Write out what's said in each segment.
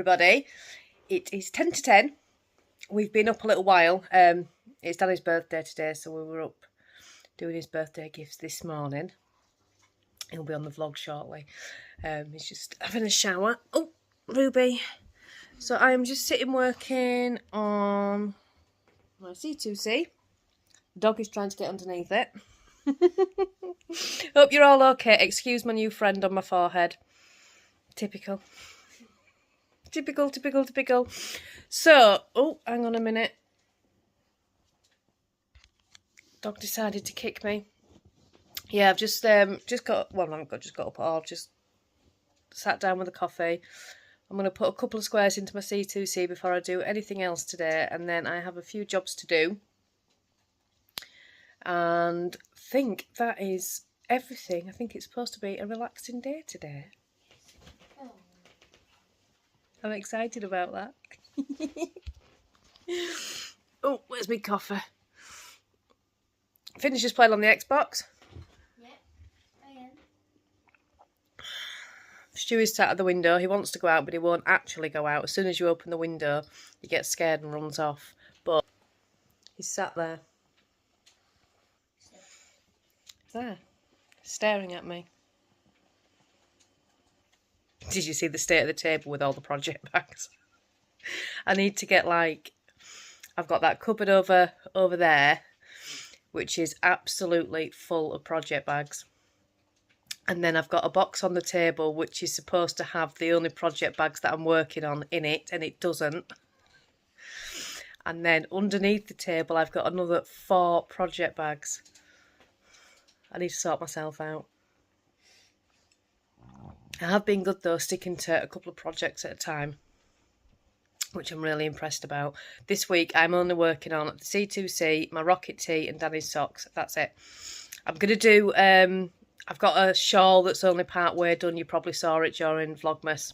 everybody. It is 10 to 10. We've been up a little while. It's Danny's birthday today, so we were up doing his birthday gifts this morning. He'll be on the vlog shortly. He's just having a shower. Oh, Ruby. So I am just sitting working on my C2C. The dog is trying to get underneath it. Hope you're all okay. Excuse my new friend on my forehead. Typical. Typical. So, oh, hang on a minute. Dog decided to kick me. Yeah, I've just got, well, I haven't just got up at all. Just sat down with a coffee. I'm going to put a couple of squares into my C2C before I do anything else today. And then I have a few jobs to do. And I think that is everything. I think it's supposed to be a relaxing day today. Oh. I'm excited about that. Oh, where's my coffee? Finished just playing on the Xbox. Yeah, I am. Stewie's sat at the window. He wants to go out, but he won't actually go out. As soon as you open the window, he gets scared and runs off. But he's sat there. There, staring at me. Did you see the state of the table with all the project bags? I need to get, like, I've got that cupboard over there, which is absolutely full of project bags. And then I've got a box on the table which is supposed to have the only project bags that I'm working on in it, and it doesn't. And then underneath the table I've got another 4 project bags. I need to sort myself out. I have been good though, sticking to a couple of projects at a time, which I'm really impressed about. This week I'm only working on the C2C, my rocket tee and Danny's socks. That's it. I'm going to do, I've got a shawl that's only part way done. You probably saw it during Vlogmas.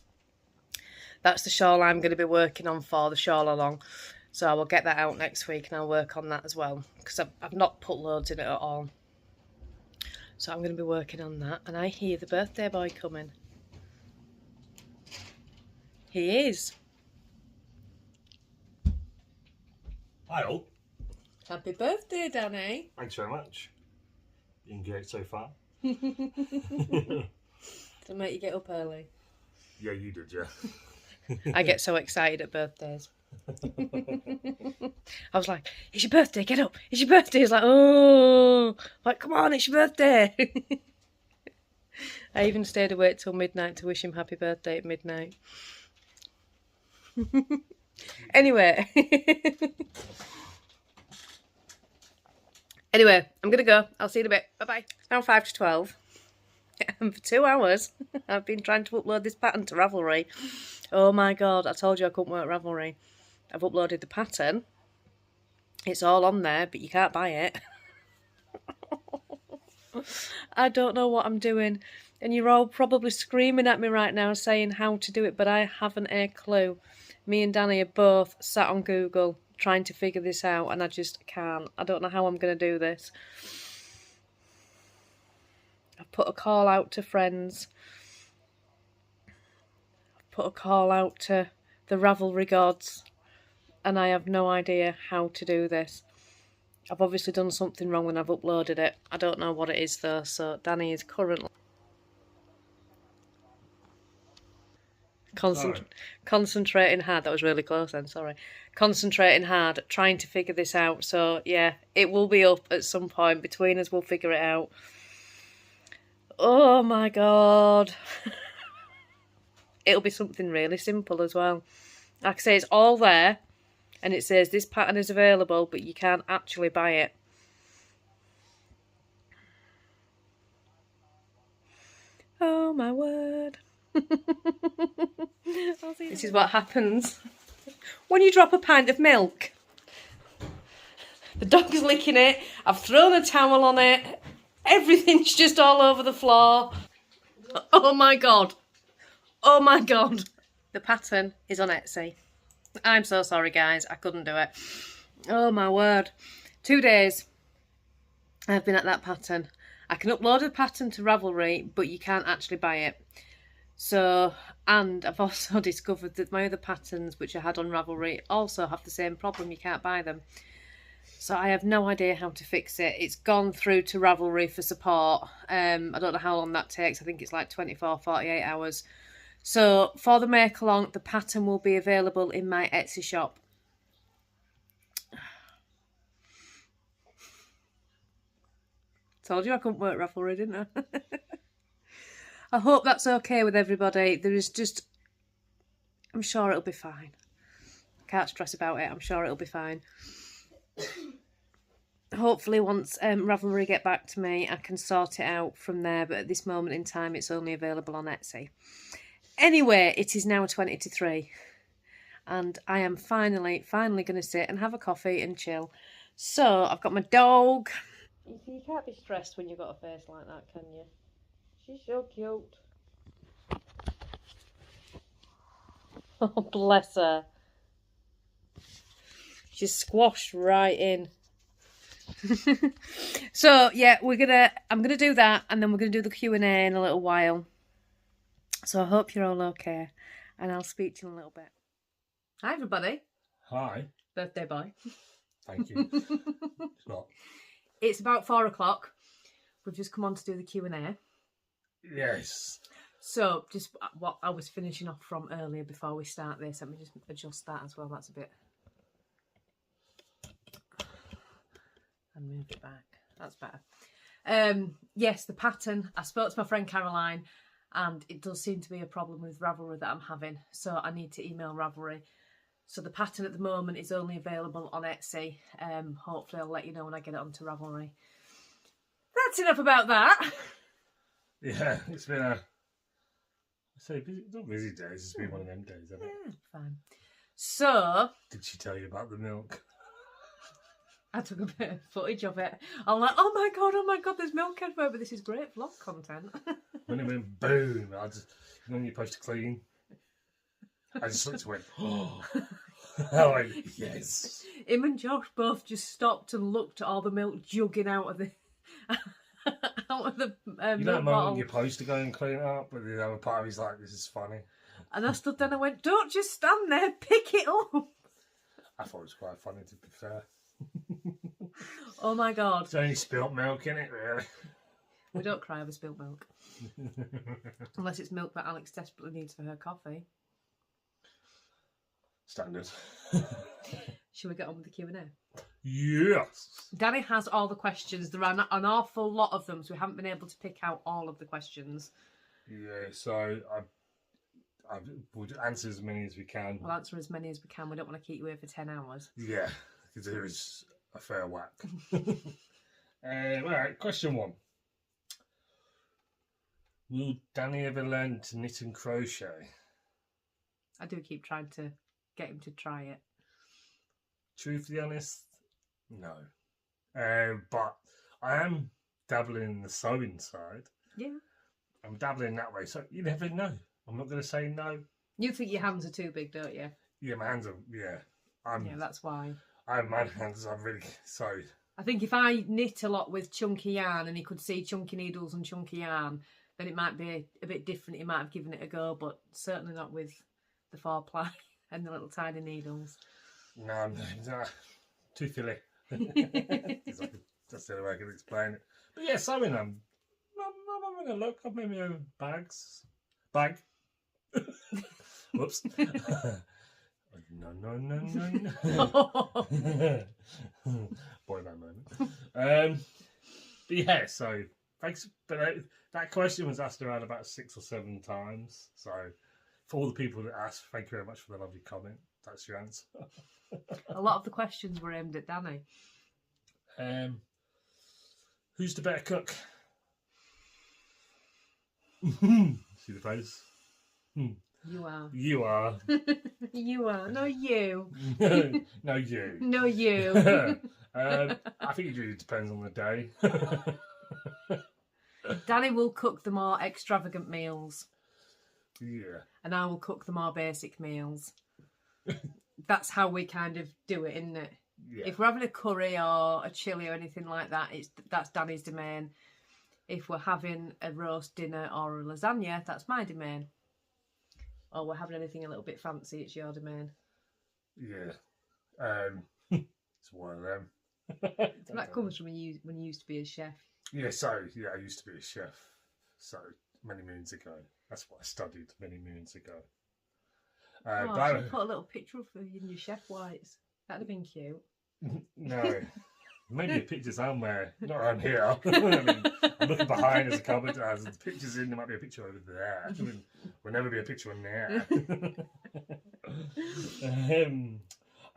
That's the shawl I'm going to be working on for the shawl along. So I will get that out next week and I'll work on that as well, because I've not put loads in it at all. So I'm going to be working on that. And I hear the birthday boy coming. He is. Hi all. Happy birthday, Danny. Thanks very much. Been great so far. To make you get up early. Yeah, you did, yeah. I get so excited at birthdays. I was like, it's your birthday, get up. It's your birthday. He's like, oh. I'm like, come on, it's your birthday. I even stayed awake till midnight to wish him happy birthday at midnight. Anyway. Anyway, I'm going to go. I'll see you in a bit. Bye-bye. It's now 5 to 12. And for 2 hours, I've been trying to upload this pattern to Ravelry. Oh my God, I told you I couldn't work Ravelry. I've uploaded the pattern. It's all on there, but you can't buy it. I don't know what I'm doing. And you're all probably screaming at me right now saying how to do it, but I haven't a clue. Me and Danny are both sat on Google trying to figure this out, and I just can't. I don't know how I'm going to do this. I've put a call out to friends. I've put a call out to the Ravelry gods. And I have no idea how to do this. I've obviously done something wrong when I've uploaded it. I don't know what it is though, so Danny is currently concentrating hard. That was really close then, sorry. Concentrating hard, trying to figure this out. So yeah, it will be up at some point. Between us, we'll figure it out. Oh my God. It'll be something really simple as well. Like I say, it's all there. And it says this pattern is available, but you can't actually buy it. Oh my word. This is what happens when you drop a pint of milk. The dog's licking it. I've thrown a towel on it. Everything's just all over the floor. Oh my God. Oh my God. The pattern is on Etsy. I'm so sorry, guys. I couldn't do it. Oh, my word. 2 days I've been at that pattern. I can upload a pattern to Ravelry, but you can't actually buy it. So, and I've also discovered that my other patterns, which I had on Ravelry, also have the same problem. You can't buy them. So I have no idea how to fix it. It's gone through to Ravelry for support. I don't know how long that takes. I think it's like 24, 48 hours. So for the make along, the pattern will be available in my Etsy shop. Told you I couldn't work Ravelry, didn't I? I hope that's okay with everybody. There is just... I'm sure it'll be fine. Can't stress about it. I'm sure it'll be fine. Hopefully once Ravelry get back to me, I can sort it out from there. But at this moment in time, it's only available on Etsy. Anyway, it is now 20 to 3. And I am finally going to sit and have a coffee and chill. So, I've got my dog. You can't be stressed when you've got a face like that, can you? She's so cute. Oh, bless her. She's squashed right in. So yeah, I'm gonna do that, and then we're gonna do the Q&A in a little while. So I hope you're all okay, and I'll speak to you in a little bit. Hi everybody. Hi. Birthday boy. Thank you. It's not. It's about 4 o'clock. We've just come on to do the Q&A. Yes. So just what I was finishing off from earlier before we start this. Let me just adjust that as well. That's a bit. And move it back. That's better. Yes, the pattern. I spoke to my friend Caroline, and it does seem to be a problem with Ravelry that I'm having. So I need to email Ravelry. So the pattern at the moment is only available on Etsy. Hopefully I'll let you know when I get it onto Ravelry. That's enough about that. Yeah, it's been a... busy, not busy days, it's been one of them days, hasn't it? Yeah, fine. So... Did she tell you about the milk? I took a bit of footage of it. I'm like, oh my god, there's milk everywhere, but this is great vlog content. When it went boom, when you're supposed to clean, I just looked and went, oh. I went, yes. Him and Josh both just stopped and looked at all the milk jugging out of the You milk don't mind bottle. when you're supposed to go and clean it up, but the other part of me's like, this is funny. And I stood there and I went, don't just stand there, pick it up. I thought it was quite funny, to be fair. Oh my god. It's only spilt milk in it, really. We don't cry over spilt milk. Unless it's milk that Alex desperately needs for her coffee. Standard. Shall we get on with the Q&A? Yes. Danny has all the questions. There are an awful lot of them, so we haven't been able to pick out all of the questions. Yeah, so I would answer as many as we can. We'll answer as many as we can. We don't want to keep you here for 10 hours. Yeah, because there is a fair whack. Alright, question 1. Will Danny ever learn to knit and crochet? I do keep trying to get him to try it. Truthfully honest, no. But I am dabbling in the sewing side. Yeah. I'm dabbling that way, so you never know. I'm not going to say no. You think your hands are too big, don't you? Yeah, my hands are, yeah. Yeah, that's why. I have mad hands, I'm really, so... I think if I knit a lot with chunky yarn and he could see chunky needles and chunky yarn, then it might be a bit different. He might have given it a go, but certainly not with the 4-ply and the little tiny needles. No, too filly. That's the only way I can explain it. But yeah, sewing, I'm having a look. I've made my own bags. Bag. Whoops. No. Boy, that moment. But yeah, so thanks. But that question was asked around about 6 or 7 times. So for all the people that asked, thank you very much for the lovely comment. That's your answer. A lot of the questions were aimed at Danny. Who's the better cook? See the face? You are. You are. You are. No, you. No, you. No, you. I think it really depends on the day. Danny will cook the more extravagant meals. Yeah. And I will cook the more basic meals. That's how we kind of do it, isn't it? Yeah. If we're having a curry or a chili or anything like that, that's Danny's domain. If we're having a roast dinner or a lasagna, that's my domain. or we're having anything a little bit fancy, it's your domain. Yeah. It's one of them. That comes from when you used to be a chef. Yeah, so, I used to be a chef. So, many moons ago. That's what I studied many moons ago. I should put a little picture of you in your chef whites. That'd have been cute. No. Maybe a picture somewhere. Not around here. I mean, I'm looking behind as a cupboard. As the picture's in, there might be a picture over there. I mean, will never be a picture in there.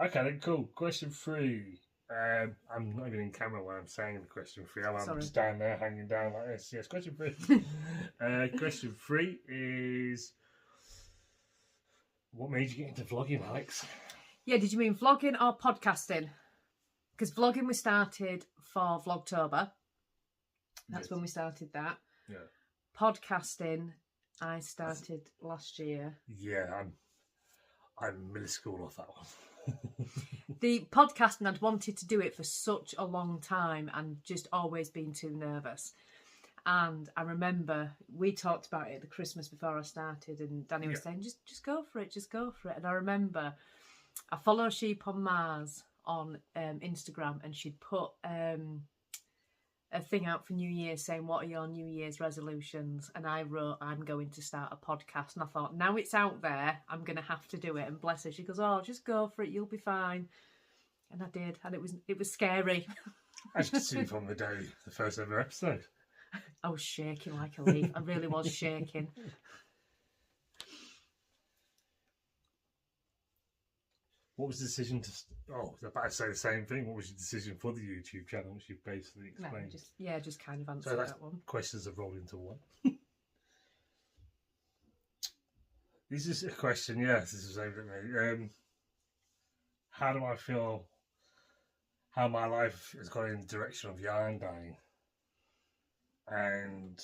Okay, then cool. Question 3. I'm not even in camera when I'm saying the question 3. I'm just down there hanging down like this. Yes, question 3. Question 3 is, what made you get into vlogging, Alex? Yeah, did you mean vlogging or podcasting? Because vlogging we started for Vlogtober. That's when we started that. Yeah. Podcasting I started last year. Yeah, I'm middle school off that one. The podcasting, I'd wanted to do it for such a long time and just always been too nervous. And I remember we talked about it the Christmas before I started, and Danny was saying, just go for it, just go for it. And I remember I follow Sheep on Mars on Instagram, and she'd put a thing out for New Year saying, what are your New Year's resolutions? And I wrote, I'm going to start a podcast. And I thought, now it's out there, I'm going to have to do it. And bless her, she goes, oh, just go for it, you'll be fine. And I did, and it was scary. As you can see from the day, the first ever episode. I was shaking like a leaf. I really was shaking. What was the decision to... I was about to say the same thing. What was your decision for the YouTube channel, which you basically explained? Just kind of answered that one. Questions have rolled into one. This is a question, yes, this is aimed at me. How do I feel how my life has gone in the direction of yarn dyeing? And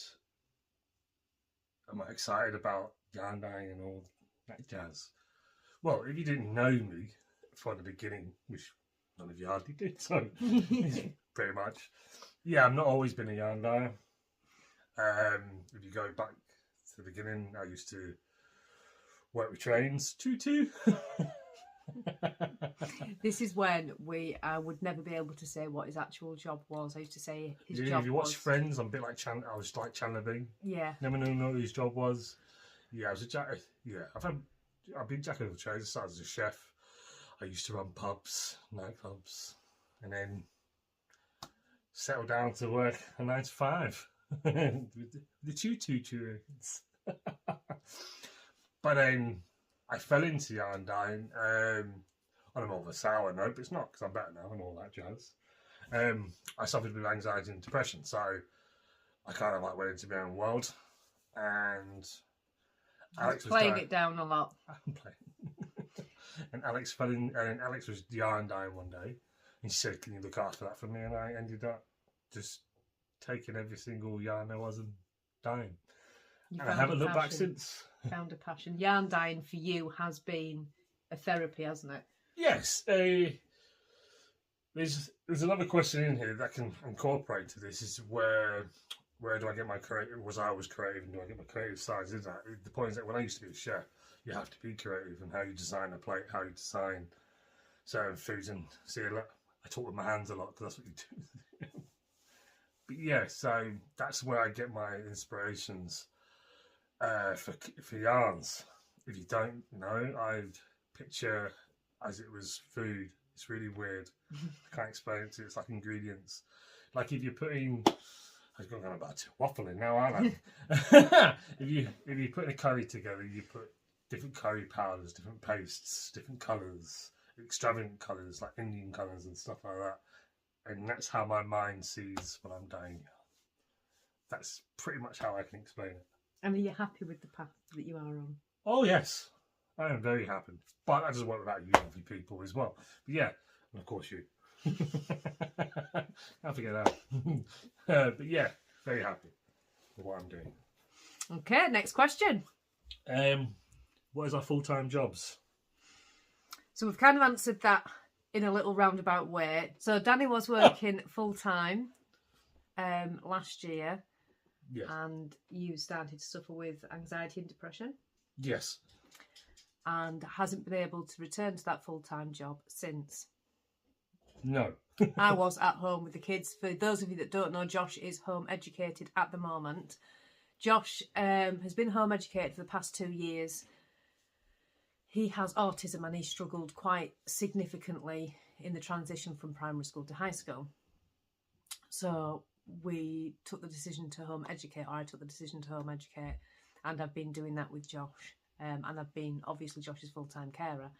am I excited about yarn dyeing and all that jazz? Well, if you didn't know me from the beginning, which none of you hardly did, so pretty much, I've not always been a yarn dyer. If you go back to the beginning, I used to work with trains, choo-choo. This is when I would never be able to say what his actual job was. I used to say his job was... If you watch Friends, I'm a bit like I was like Chandler Bing. Yeah. Never know what his job was. Yeah, I was a jack. Yeah, I've been jack of all trades. I started as a chef. I used to run pubs, nightclubs, and then settled down to work a 9 to 5 with the choo-choo. But then I fell into yarn dyeing on a more of a sour note, but it's not, because I'm better now and all that jazz. I suffered with anxiety and depression, so I kind of like went into my own world, and Alex was playing it down a lot. I'm playing. And Alex fell in, and Alex was yarn dyeing one day, and she said, "Can you look after that for me?" And I ended up just taking every single yarn there was and dyeing. And I haven't looked back since. Found a passion. Yarn dyeing for you has been a therapy, hasn't it? Yes. There's another question in here that can incorporate to this. Is where do I get my creative? Was I always creative, and do I get my creative sides in that? The point is that when I used to be a chef, you have to be creative in how you design a plate, how you design certain foods, and see, look, I talk with my hands a lot because that's what you do. But yeah, so that's where I get my inspirations for yarns. If you don't know, I'd picture as it was food. It's really weird. I can't explain it to you. It's like ingredients. Like if you're putting... I'm going about waffling now, aren't I? If you put a curry together, you put different curry powders, different pastes, different colours, extravagant colours like Indian colours and stuff like that. And that's how my mind sees what I'm doing. That's pretty much how I can explain it. And are you happy with the path that you are on? Oh yes, I am very happy. But that doesn't work without you lovely people as well. But yeah, and of course you. Can't forget that. But yeah, very happy with what I'm doing. Okay, next question. What is our full-time jobs? So we've kind of answered that in a little roundabout way. So Danny was working full-time last year. Yes. And you started to suffer with anxiety and depression. Yes. and hasn't been able to return to that full-time job since. No. I was at home with the kids. For those of you that don't know, Josh is home educated at the moment. Josh has been home educated for the past 2 years. He has autism and he struggled quite significantly in the transition from primary school to high school. So we took the decision to home educate, or I took the decision to home educate, and I've been doing that with Josh. And I've been obviously Josh's full-time carer.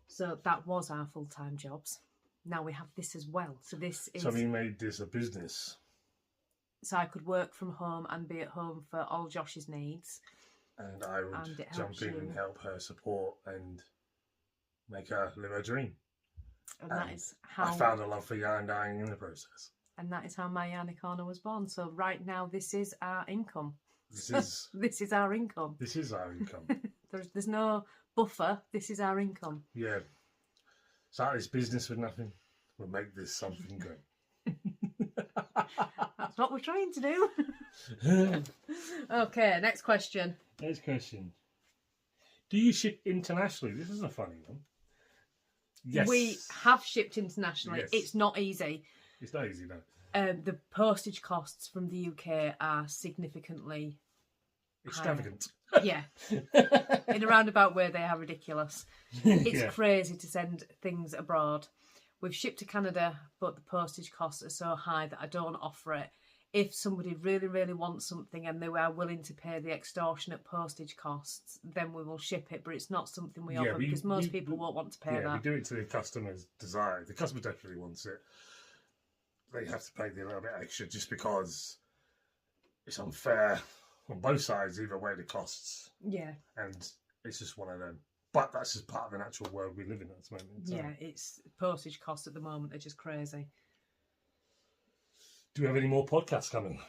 So that was our full-time jobs. Now we have this as well. So this is... So we made this a business. So I could work from home and be at home for all Josh's needs. And I would And it jump helps in you. and help her support and make her live her dream. And that is how... I found a love for yarn dyeing in the process. And that is how my Yarny Corner was born. So right now, this is our income. This is This is our income. this is our income. There's no buffer. This is our income. Yeah. Start this business with nothing. We'll make this something good. That's what we're trying to do. Okay, next question. Next question. Do you ship internationally? This is a funny one. Yes. We have shipped internationally. Yes. It's not easy. It's not easy, though. The postage costs from the UK are significantly Extravagant. yeah. In a roundabout way, they are ridiculous. It's Yeah. crazy to send things abroad. We've shipped to Canada, but the postage costs are so high that I don't offer it. If somebody really, really wants something and they are willing to pay the extortionate postage costs, then we will ship it. But it's not something we offer because most people won't want to pay Yeah, we that. do it to the customer's desire. The customer definitely wants it. They have to pay the little bit extra just because it's unfair on both sides, either way the costs. Yeah. And it's just one of them. But that's just part of the natural world we live in at this moment. So. Yeah, it's postage costs at the moment are just crazy. Do we have any more podcasts coming?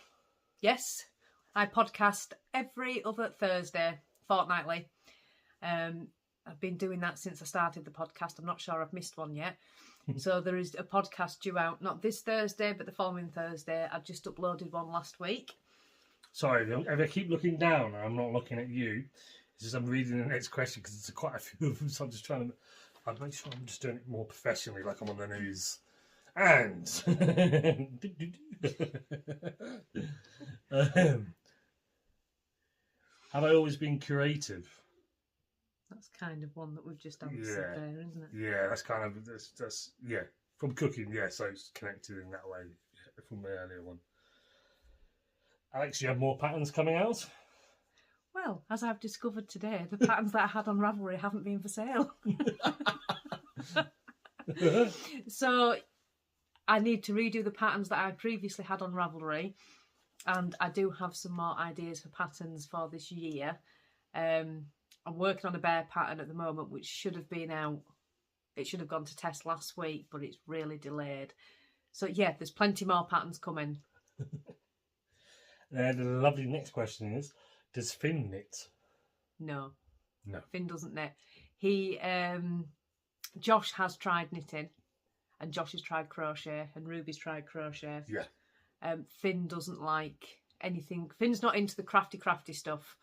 Yes, I podcast every other Thursday, fortnightly. I've been doing that since I started the podcast. I'm not sure I've missed one yet. So there is a podcast due out, not this Thursday, but the following Thursday. I've just uploaded one last week. Sorry, if I keep looking down and I'm not looking at you, it's just I'm reading the next question because it's quite a few of them, so I'm just trying to... I'll make sure I'm just doing it more professionally, like I'm on the news. And... have I always been creative? That's kind of one that we've just answered there, isn't it? Yeah, that's kind of... That's yeah, from cooking, yeah, so it's connected in that way from the earlier one. Alex, you have more patterns coming out? Well, as I've discovered today, the patterns that I had on Ravelry haven't been for sale. So I need to redo the patterns that I previously had on Ravelry, and I do have some more ideas for patterns for this year. I'm working on a bear pattern at the moment, which should have been out. It should have gone to test last week, but it's really delayed. So yeah, there's plenty more patterns coming. The lovely next question is, does Finn knit? No. No. Finn doesn't knit. He, Josh has tried knitting, and Josh has tried crochet, and Ruby's tried crochet. Yeah. Finn doesn't like anything. Finn's not into the crafty stuff.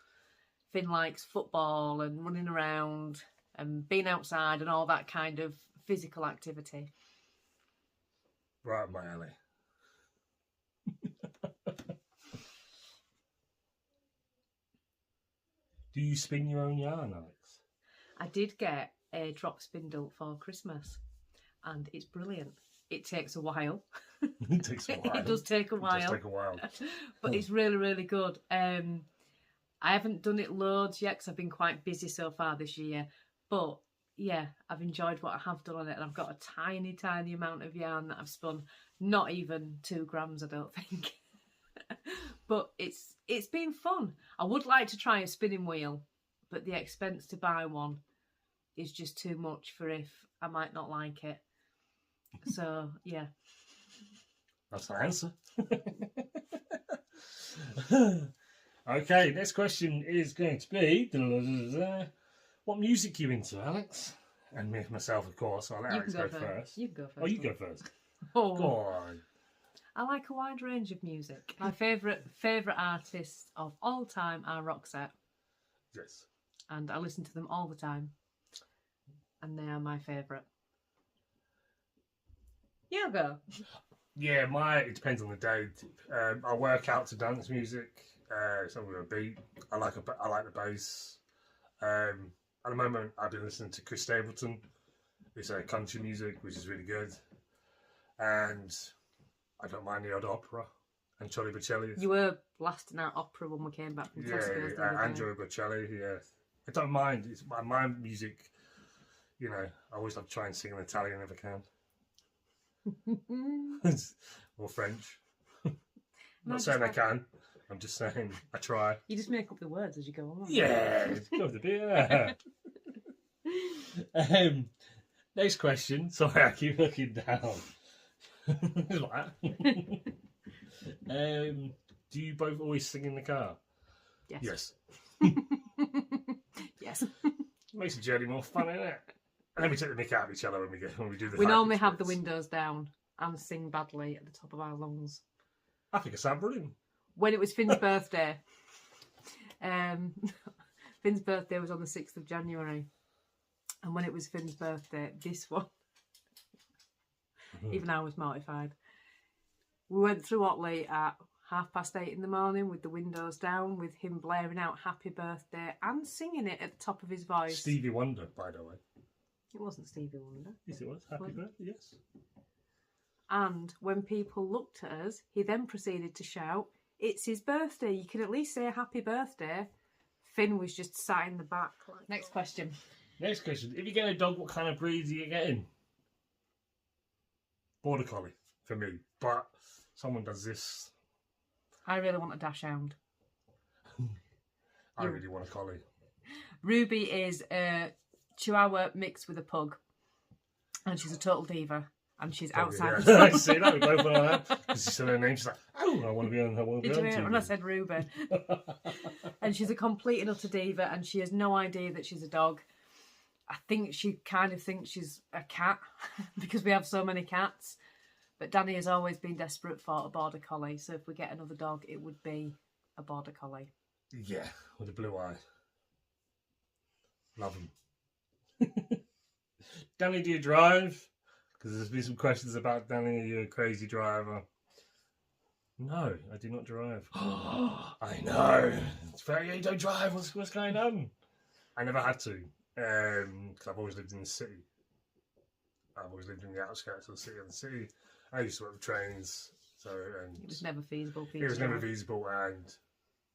Finn likes football and running around and being outside and all that kind of physical activity. Right, my alley. Do you spin your own yarn, Alex? I did get a drop spindle for Christmas, and it's brilliant. It takes a while. It takes a while. It does take a while. It does take a while. But it's really, really good. I haven't done it loads yet because I've been quite busy so far this year. But yeah, I've enjoyed what I have done on it, and I've got a tiny, tiny amount of yarn that I've spun. Not even 2 grams, I don't think. But it's been fun. I would like to try a spinning wheel, but the expense to buy one is just too much for if I might not like it. So yeah. That's the answer. Okay, next question is going to be, what music are you into, Alex? And me, myself, of course. I'll let Alex go first. You go first. Oh, you go first. Oh. Go on. I like a wide range of music. My favourite artists of all time are Roxette. Yes. And I listen to them all the time. And they are my favourite. Yeah, go. Yeah, it depends on the day. I work out to dance music. Something with a beat. I like the bass. At the moment, I've been listening to Chris Stapleton. It's country music, which is really good. And I don't mind the odd opera. And Charlie Bocelli. You were blasting out opera when we came back from Tesco's. Yeah, Andrew Bocelli, yeah. I don't mind. It's my music, you know, I always love to try and sing in Italian if I can. Or French. I'm not saying I can. I'm just saying I try. You just make up the words as you go along. Yeah, it's got to be, yeah. Next question. Sorry, I keep looking down. Do you both always sing in the car? Yes. Yes. Yes. Makes the journey more fun, isn't it? And then we take the mick out of each other when we do the. We normally have the windows down and sing badly at the top of our lungs. I think I sound brilliant. When it was Finn's birthday, Finn's birthday was on the 6th of January, and when it was Finn's birthday, this one, even I was mortified. We went through Otley at 8:30 in the morning with the windows down, with him blaring out "Happy Birthday" and singing it at the top of his voice. Stevie Wonder, by the way. It wasn't Stevie Wonder. Yes, it was. Happy birthday, yes. And when people looked at us, he then proceeded to shout, "It's his birthday, you can at least say happy birthday." Finn was just sat in the back. Next question. Next question. If you get a dog, what kind of breed are you getting? Border Collie, for me. But someone does this. I really want a dachshund. I really want a collie. Ruby is a Chihuahua mixed with a pug. And she's a total diva. And she's outside. Yeah. I see that. We both went on that. Because she said her name. She's like, oh, I want to be on her. Did you hear it when I said Ruby? And she's a complete and utter diva. And she has no idea that she's a dog. I think she kind of thinks she's a cat. Because we have so many cats. But Danny has always been desperate for a border collie. So if we get another dog, it would be a border collie. Yeah, with a blue eye. Love him. Danny, do you drive? Because there's been some questions about Danny. Are you a crazy driver? No, I do not drive. I know. It's very, you don't drive. What's going on? I never had to. Because I've always lived in the city. I've always lived in the outskirts of the city. I used to work with trains, so it was never feasible for you. It was never feasible, and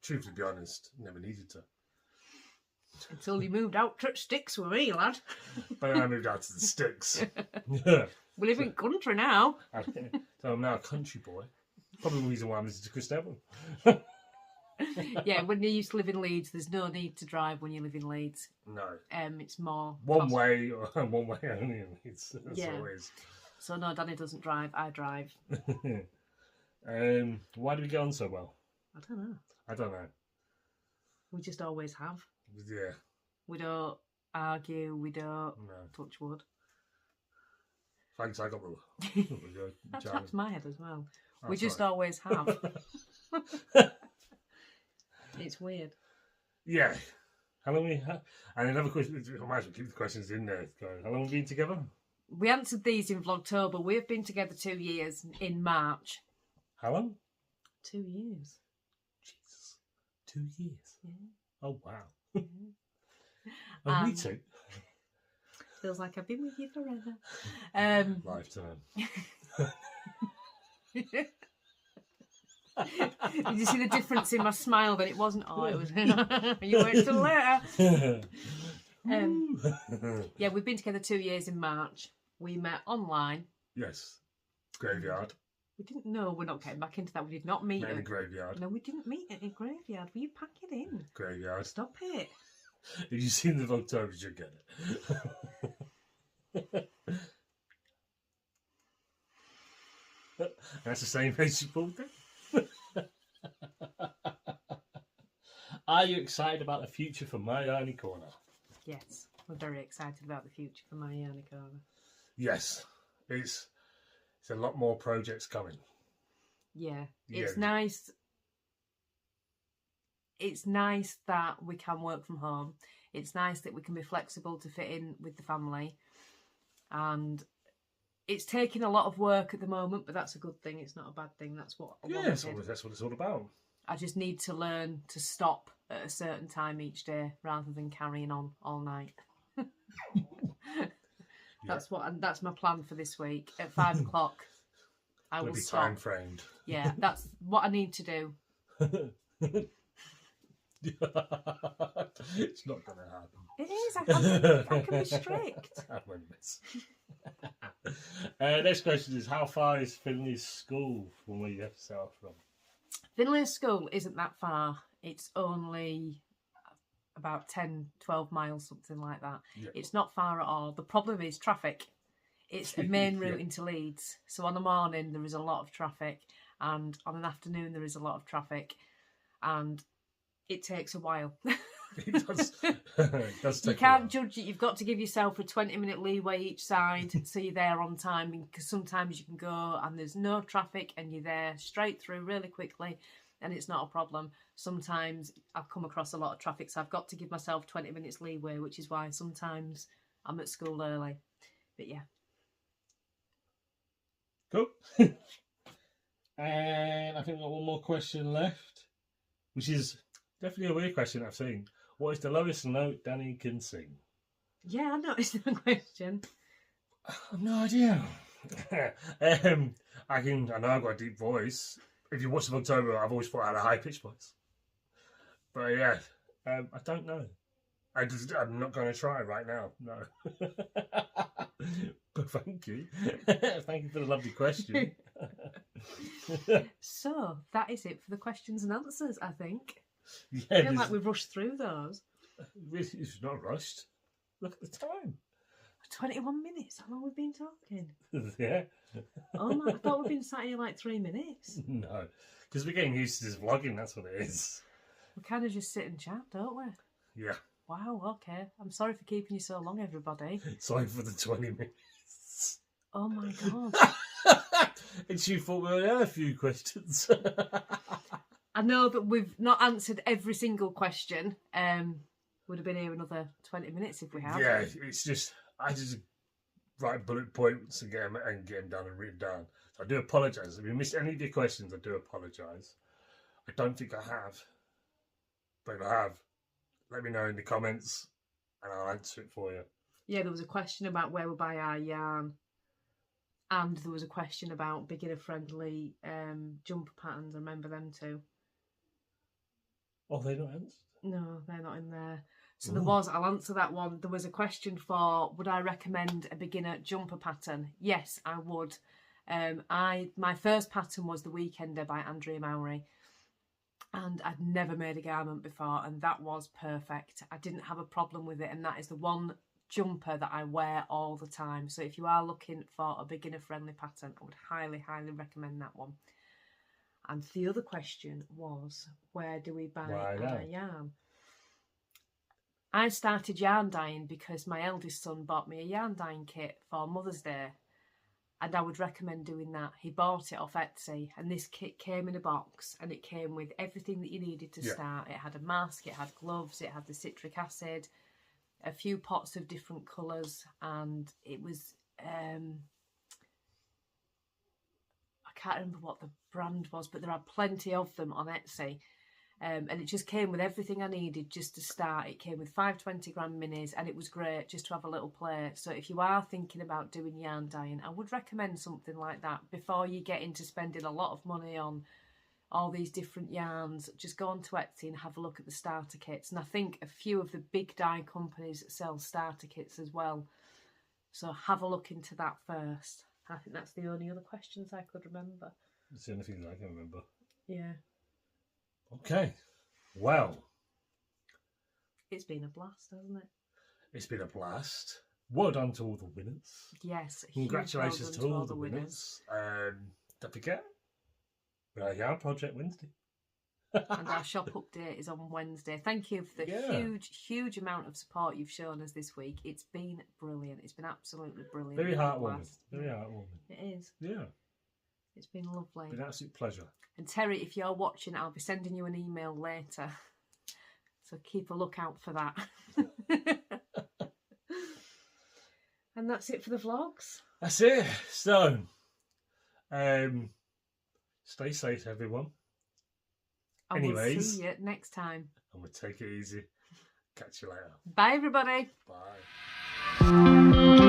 truthfully, to be honest, never needed to. Until you moved out to sticks with me, lad. But then I moved out to the sticks. We live in country now. So I'm now a country boy. Probably the reason why I'm listening to Chris Devon. Yeah, when you used to live in Leeds, there's no need to drive when you live in Leeds. No. It's more one way only in Leeds. That's yeah. always. So no, Danny doesn't drive. I drive. Why do we get on so well? I don't know. I don't know. We just always have. Yeah. We don't argue. We don't touch wood. Thanks, I got the. That taps my head as well. Oh, we just always have. It's weird. Yeah. How long we have? And another question. I might as well keep the questions in there. How long have we been together? We answered these in Vlogtober. We've been together 2 years in March. How long? 2 years. Jesus. 2 years? Yeah. Oh, wow. Me too. Feels like I've been with you forever. Lifetime. Did you see the difference in my smile? That it wasn't, it was, you wait till later. Yeah, we've been together 2 years in March. We met online. Yes. Graveyard. We didn't know. We're not getting back into that. We did not meet in a graveyard. No, we didn't meet at a graveyard. Will you pack it in? Graveyard. Stop it. If you've seen the Vlogtober, you should get it. That's the same face you pulled then. Are you excited about the future for my yarny corner? Yes, we're very excited about the future for my yarny corner. Yes, it's a lot more projects coming. Yeah, it's nice. it's nice that we can work from home. It's nice that we can be flexible to fit in with the family. And it's taking a lot of work at the moment, but that's a good thing. It's not a bad thing. That's what I wanted. That's what it's all about. I just need to learn to stop at a certain time each day rather than carrying on all night. That's my plan for this week. At 5 o'clock, I will stop. Time framed. Yeah, that's what I need to do. It's not going to happen. It is. I can be strict. I won't miss. Next question is, how far is Finley's school from where you have to set off from? Finley's school isn't that far. It's only about 10, 12 miles, something like that. Yeah. It's not far at all. The problem is traffic. It's a main route into Leeds. So on a morning, there is a lot of traffic. And on an afternoon, there is a lot of traffic. And it takes a while. It does. It does take you can't judge it. You've got to give yourself a 20-minute leeway each side so you're there on time, because sometimes you can go and there's no traffic and you're there straight through really quickly and it's not a problem. Sometimes I've come across a lot of traffic, so I've got to give myself 20 minutes leeway, which is why sometimes I'm at school early. But yeah. Cool. And I think we've got one more question left, which is definitely a weird question I've seen. What is the lowest note Danny can sing? Yeah, I noticed the question. I've no idea. I know I've got a deep voice. If you watch the October, I've always thought I had a high-pitched voice. But yeah, I don't know. I'm not going to try right now, no. But thank you. Thank you for the lovely question. So, that is it for the questions and answers, I think. Yeah, I feel like we've rushed through those. It's not rushed. Look at the time. 21 minutes. How long have we been talking? Yeah. Oh my, I thought we'd been sat here like 3 minutes. No, because we're getting used to this vlogging, that's what it is. We kind of just sit and chat, don't we? Yeah. Wow, okay. I'm sorry for keeping you so long, everybody. Sorry for the 20 minutes. Oh my God. And you thought we only had a few questions. I know that we've not answered every single question. Would have been here another 20 minutes if we had. Yeah, it's just, I just write bullet points and get them done and written down. So I do apologise. If you missed any of your questions, I do apologise. I don't think I have. But if I have, let me know in the comments and I'll answer it for you. Yeah, there was a question about where we buy our yarn. And there was a question about beginner-friendly jumper patterns. I remember them too. Oh, they're not answered? No, they're not in there. So there was, I'll answer that one. There was a question for, would I recommend a beginner jumper pattern? Yes, I would. My first pattern was the Weekender by Andrea Mowry. And I'd never made a garment before, and that was perfect. I didn't have a problem with it, and that is the one jumper that I wear all the time. So if you are looking for a beginner-friendly pattern, I would highly, highly recommend that one. And the other question was, where do we buy our yarn? I started yarn dyeing because my eldest son bought me a yarn dyeing kit for Mother's Day. And I would recommend doing that. He bought it off Etsy, and this kit came in a box, and it came with everything that you needed to start. It had a mask, it had gloves, it had the citric acid, a few pots of different colours, and it was... I can't remember what the brand was, but there are plenty of them on Etsy. And it just came with everything I needed just to start. It came with 5 20-gram minis, and it was great just to have a little play. So if you are thinking about doing yarn dyeing, I would recommend something like that before you get into spending a lot of money on all these different yarns. Just go onto Etsy and have a look at the starter kits. And I think a few of the big dye companies sell starter kits as well. So have a look into that first. I think that's the only other questions I could remember. That's the only thing I can remember. Yeah. Okay. Well. It's been a blast, hasn't it? It's been a blast. Well done to all the winners. Yes. Congratulations to all the winners. Don't forget, our yarn project Wednesday. And our shop update is on Wednesday. Thank you for the huge amount of support you've shown us this week. It's been brilliant. It's been absolutely brilliant. Very heartwarming. Very heartwarming. It is. Yeah. It's been lovely. It's been an absolute pleasure. And Terry, if you're watching, I'll be sending you an email later So keep a lookout for that. And that's it for the vlogs. That's it. So, stay safe, everyone. And we'll Anyways. see you next time. And we'll take it easy. Catch you later. Bye, everybody. Bye.